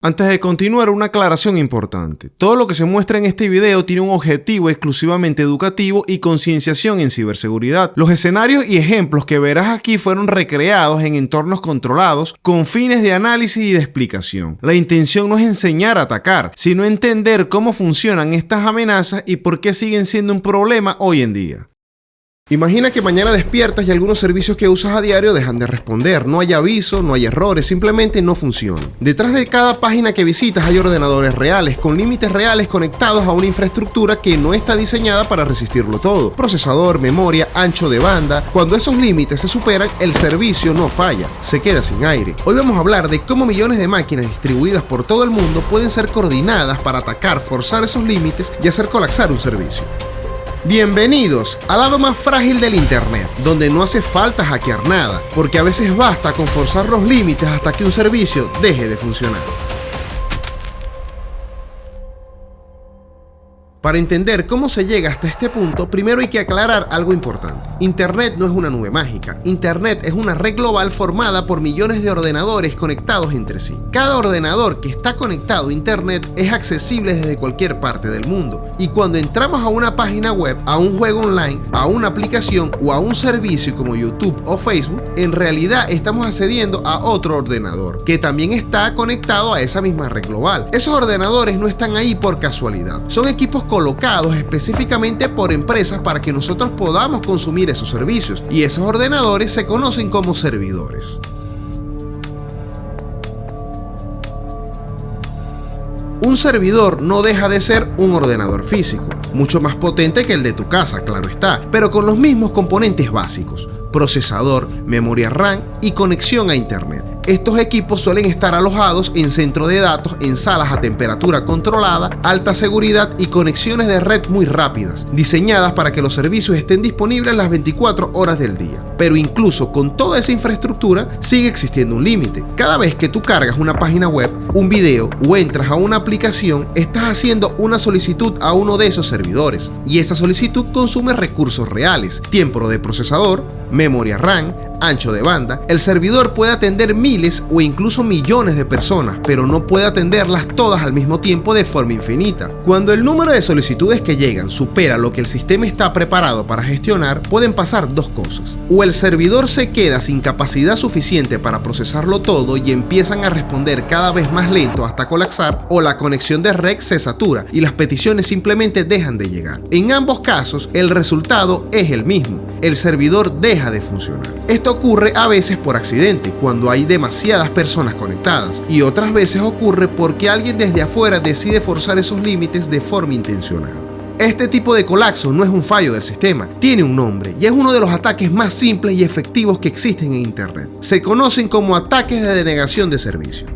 Antes de continuar, una aclaración importante. Todo lo que se muestra en este video tiene un objetivo exclusivamente educativo y concienciación en ciberseguridad. Los escenarios y ejemplos que verás aquí fueron recreados en entornos controlados con fines de análisis y de explicación. La intención no es enseñar a atacar, sino entender cómo funcionan estas amenazas y por qué siguen siendo un problema hoy en día. Imagina que mañana despiertas y algunos servicios que usas a diario dejan de responder. No hay aviso, no hay errores, simplemente no funcionan. Detrás de cada página que visitas hay ordenadores reales, con límites reales conectados a una infraestructura que no está diseñada para resistirlo todo. Procesador, memoria, ancho de banda. Cuando esos límites se superan, el servicio no falla, se queda sin aire. Hoy vamos a hablar de cómo millones de máquinas distribuidas por todo el mundo pueden ser coordinadas para atacar, forzar esos límites y hacer colapsar un servicio. Bienvenidos al lado más frágil del internet, donde no hace falta hackear nada, porque a veces basta con forzar los límites hasta que un servicio deje de funcionar. Para entender cómo se llega hasta este punto, primero hay que aclarar algo importante. Internet no es una nube mágica. Internet es una red global formada por millones de ordenadores conectados entre sí. Cada ordenador que está conectado a Internet es accesible desde cualquier parte del mundo. Y cuando entramos a una página web, a un juego online, a una aplicación o a un servicio como YouTube o Facebook, en realidad estamos accediendo a otro ordenador que también está conectado a esa misma red global. Esos ordenadores no están ahí por casualidad. Son equipos colocados específicamente por empresas para que nosotros podamos consumir esos servicios, y esos ordenadores se conocen como servidores. Un servidor no deja de ser un ordenador físico, mucho más potente que el de tu casa, claro está, pero con los mismos componentes básicos: procesador, memoria RAM y conexión a Internet. Estos equipos suelen estar alojados en centros de datos, en salas a temperatura controlada, alta seguridad y conexiones de red muy rápidas, diseñadas para que los servicios estén disponibles las 24 horas del día. Pero incluso con toda esa infraestructura sigue existiendo un límite. Cada vez que tú cargas una página web, un video o entras a una aplicación, estás haciendo una solicitud a uno de esos servidores, y esa solicitud consume recursos reales: tiempo de procesador, memoria RAM, ancho de banda. El servidor puede atender miles o incluso millones de personas, pero no puede atenderlas todas al mismo tiempo de forma infinita. Cuando el número de solicitudes que llegan supera lo que el sistema está preparado para gestionar, pueden pasar dos cosas: o el servidor se queda sin capacidad suficiente para procesarlo todo y empiezan a responder cada vez más lento hasta colapsar, o la conexión de red se satura y las peticiones simplemente dejan de llegar. En ambos casos, el resultado es el mismo: el servidor deja de funcionar. Esto ocurre a veces por accidente, cuando hay demasiadas personas conectadas, y otras veces ocurre porque alguien desde afuera decide forzar esos límites de forma intencionada. Este tipo de colapso no es un fallo del sistema, tiene un nombre y es uno de los ataques más simples y efectivos que existen en Internet. Se conocen como ataques de denegación de servicio.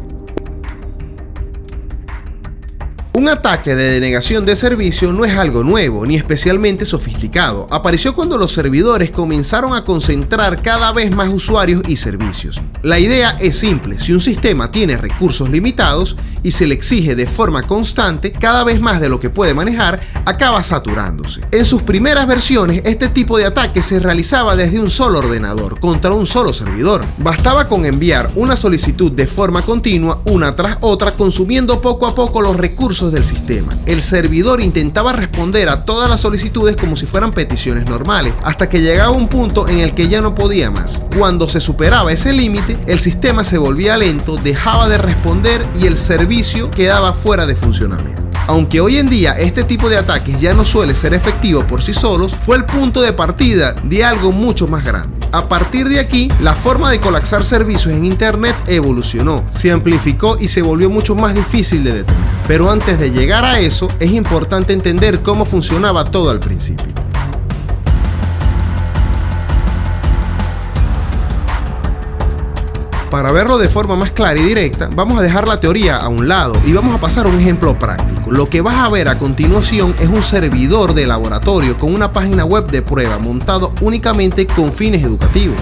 Un ataque de denegación de servicio no es algo nuevo ni especialmente sofisticado. Apareció cuando los servidores comenzaron a concentrar cada vez más usuarios y servicios. La idea es simple: si un sistema tiene recursos limitados y se le exige de forma constante cada vez más de lo que puede manejar, acaba saturándose. En sus primeras versiones, este tipo de ataque se realizaba desde un solo ordenador contra un solo servidor. Bastaba con enviar una solicitud de forma continua, una tras otra, consumiendo poco a poco los recursos del sistema. El servidor intentaba responder a todas las solicitudes como si fueran peticiones normales, hasta que llegaba un punto en el que ya no podía más. Cuando se superaba ese límite, el sistema se volvía lento, dejaba de responder y el servicio quedaba fuera de funcionamiento. Aunque hoy en día este tipo de ataques ya no suele ser efectivo por sí solos, fue el punto de partida de algo mucho más grande. A partir de aquí, la forma de colapsar servicios en Internet evolucionó, se amplificó y se volvió mucho más difícil de detener. Pero antes de llegar a eso, es importante entender cómo funcionaba todo al principio. Para verlo de forma más clara y directa, vamos a dejar la teoría a un lado y vamos a pasar a un ejemplo práctico. Lo que vas a ver a continuación es un servidor de laboratorio con una página web de prueba montado únicamente con fines educativos.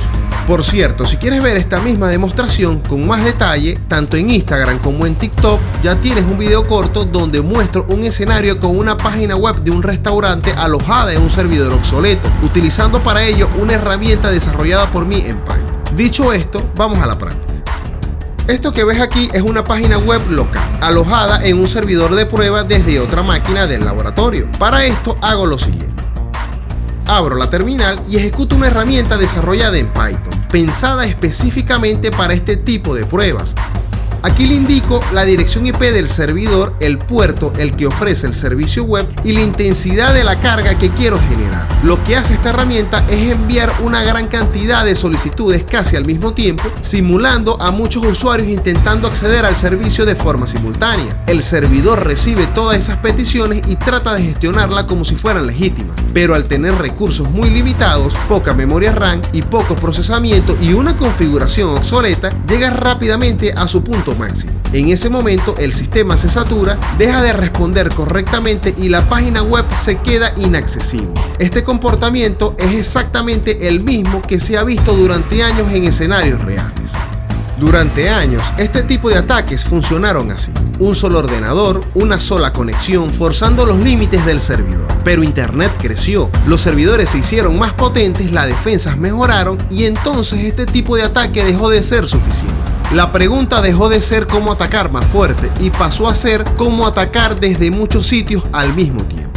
Por cierto, si quieres ver esta misma demostración con más detalle, tanto en Instagram como en TikTok, ya tienes un video corto donde muestro un escenario con una página web de un restaurante alojada en un servidor obsoleto, utilizando para ello una herramienta desarrollada por mí en Python. Dicho esto, vamos a la práctica. Esto que ves aquí es una página web local, alojada en un servidor de prueba desde otra máquina del laboratorio. Para esto hago lo siguiente. Abro la terminal y ejecuto una herramienta desarrollada en Python, pensada específicamente para este tipo de pruebas. Aquí le indico la dirección IP del servidor, el puerto, el que ofrece el servicio web y la intensidad de la carga que quiero generar. Lo que hace esta herramienta es enviar una gran cantidad de solicitudes casi al mismo tiempo, simulando a muchos usuarios intentando acceder al servicio de forma simultánea. El servidor recibe todas esas peticiones y trata de gestionarla como si fueran legítimas, pero al tener recursos muy limitados, poca memoria RAM y poco procesamiento y una configuración obsoleta, llega rápidamente a su punto máximo. En ese momento el sistema se satura, deja de responder correctamente y la página web se queda inaccesible. Este comportamiento es exactamente el mismo que se ha visto durante años en escenarios reales. Durante años, este tipo de ataques funcionaron así. Un solo ordenador, una sola conexión, forzando los límites del servidor. Pero Internet creció, los servidores se hicieron más potentes, las defensas mejoraron y entonces este tipo de ataque dejó de ser suficiente. La pregunta dejó de ser cómo atacar más fuerte y pasó a ser cómo atacar desde muchos sitios al mismo tiempo.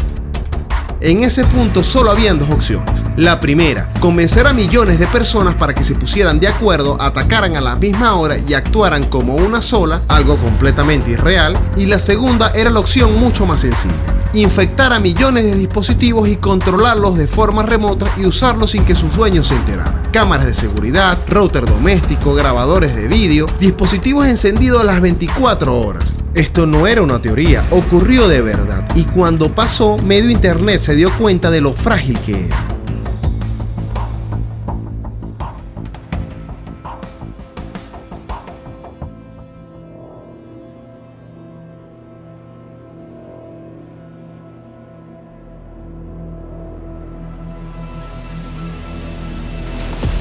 En ese punto solo habían dos opciones. La primera, convencer a millones de personas para que se pusieran de acuerdo, atacaran a la misma hora y actuaran como una sola, algo completamente irreal. Y la segunda era la opción mucho más sencilla: infectar a millones de dispositivos y controlarlos de forma remota y usarlos sin que sus dueños se enteraran. Cámaras de seguridad, router doméstico, grabadores de vídeo, dispositivos encendidos a las 24 horas. Esto no era una teoría, ocurrió de verdad, y cuando pasó, medio Internet se dio cuenta de lo frágil que era.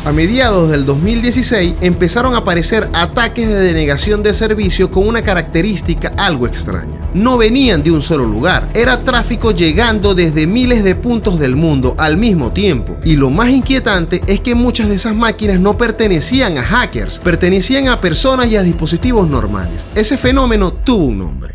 A mediados del 2016 empezaron a aparecer ataques de denegación de servicio con una característica algo extraña. No venían de un solo lugar, era tráfico llegando desde miles de puntos del mundo al mismo tiempo. Y lo más inquietante es que muchas de esas máquinas no pertenecían a hackers, pertenecían a personas y a dispositivos normales. Ese fenómeno tuvo un nombre.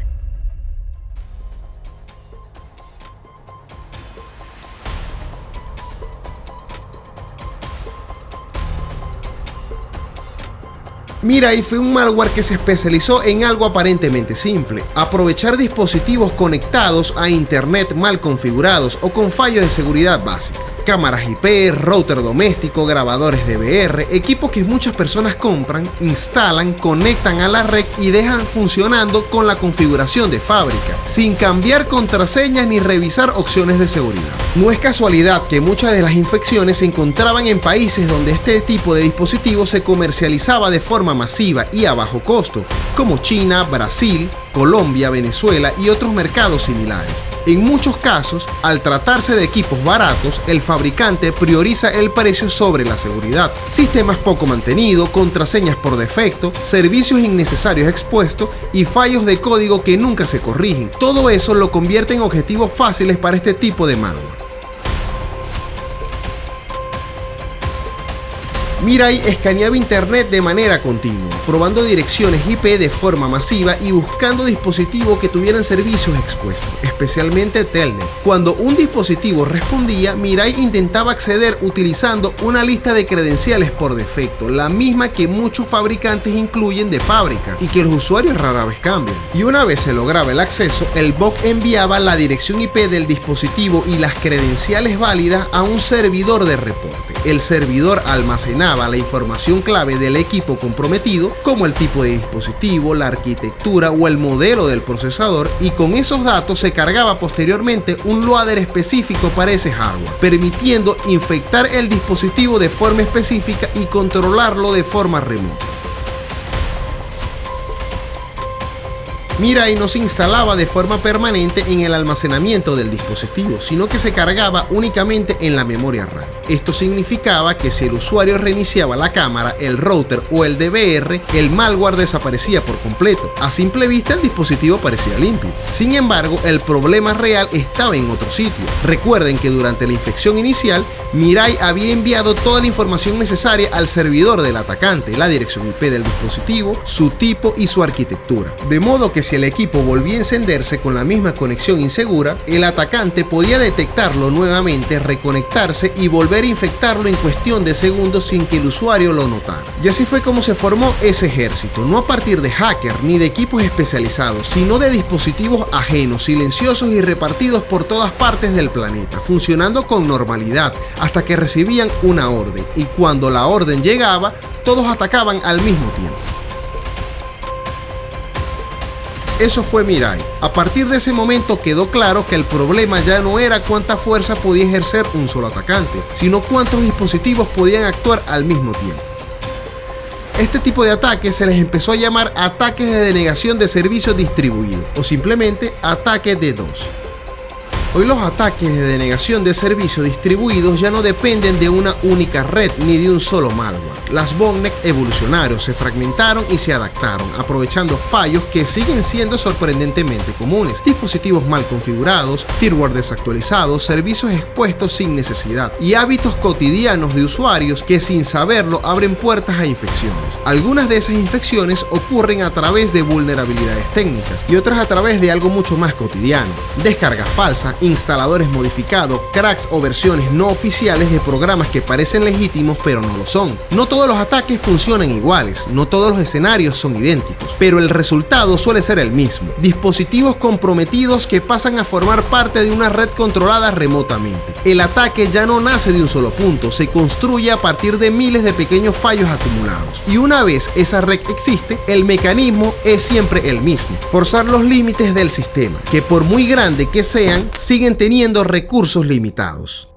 Mirai fue un malware que se especializó en algo aparentemente simple: aprovechar dispositivos conectados a internet mal configurados o con fallos de seguridad básica. Cámaras IP, router doméstico, grabadores DVR, equipos que muchas personas compran, instalan, conectan a la red y dejan funcionando con la configuración de fábrica, sin cambiar contraseñas ni revisar opciones de seguridad. No es casualidad que muchas de las infecciones se encontraban en países donde este tipo de dispositivos se comercializaba de forma masiva y a bajo costo, como China, Brasil, Colombia, Venezuela y otros mercados similares. En muchos casos, al tratarse de equipos baratos, el fabricante prioriza el precio sobre la seguridad. Sistemas poco mantenidos, contraseñas por defecto, servicios innecesarios expuestos y fallos de código que nunca se corrigen. Todo eso lo convierte en objetivos fáciles para este tipo de malware. Mirai escaneaba internet de manera continua, probando direcciones IP de forma masiva y buscando dispositivos que tuvieran servicios expuestos, especialmente Telnet. Cuando un dispositivo respondía, Mirai intentaba acceder utilizando una lista de credenciales por defecto, la misma que muchos fabricantes incluyen de fábrica y que los usuarios rara vez cambian. Y una vez se lograba el acceso, el bot enviaba la dirección IP del dispositivo y las credenciales válidas a un servidor de reporte. El servidor almacenaba la información clave del equipo comprometido, como el tipo de dispositivo, la arquitectura o el modelo del procesador, y con esos datos se cargaba posteriormente un loader específico para ese hardware, permitiendo infectar el dispositivo de forma específica y controlarlo de forma remota. Mirai no se instalaba de forma permanente en el almacenamiento del dispositivo, sino que se cargaba únicamente en la memoria RAM. Esto significaba que si el usuario reiniciaba la cámara, el router o el DVR, el malware desaparecía por completo. A simple vista el dispositivo parecía limpio. Sin embargo, el problema real estaba en otro sitio. Recuerden que durante la infección inicial, Mirai había enviado toda la información necesaria al servidor del atacante, la dirección IP del dispositivo, su tipo y su arquitectura. De modo que si el equipo volvía a encenderse con la misma conexión insegura, el atacante podía detectarlo nuevamente, reconectarse y volver a infectarlo en cuestión de segundos sin que el usuario lo notara. Y así fue como se formó ese ejército, no a partir de hackers ni de equipos especializados, sino de dispositivos ajenos, silenciosos y repartidos por todas partes del planeta, funcionando con normalidad hasta que recibían una orden, y cuando la orden llegaba, todos atacaban al mismo tiempo. Eso fue Mirai. A partir de ese momento quedó claro que el problema ya no era cuánta fuerza podía ejercer un solo atacante, sino cuántos dispositivos podían actuar al mismo tiempo. Este tipo de ataques se les empezó a llamar ataques de denegación de servicio distribuido, o simplemente ataques DDoS. Hoy los ataques de denegación de servicios distribuidos ya no dependen de una única red ni de un solo malware. Las botnets evolucionaron, se fragmentaron y se adaptaron, aprovechando fallos que siguen siendo sorprendentemente comunes: dispositivos mal configurados, firmware desactualizados, servicios expuestos sin necesidad y hábitos cotidianos de usuarios que sin saberlo abren puertas a infecciones. Algunas de esas infecciones ocurren a través de vulnerabilidades técnicas y otras a través de algo mucho más cotidiano: descargas falsas, instaladores modificados, cracks o versiones no oficiales de programas que parecen legítimos pero no lo son. No todos los ataques funcionan iguales, no todos los escenarios son idénticos, pero el resultado suele ser el mismo: dispositivos comprometidos que pasan a formar parte de una red controlada remotamente. El ataque ya no nace de un solo punto, se construye a partir de miles de pequeños fallos acumulados. Y una vez esa red existe, el mecanismo es siempre el mismo: forzar los límites del sistema, que por muy grande que sean, siguen teniendo recursos limitados.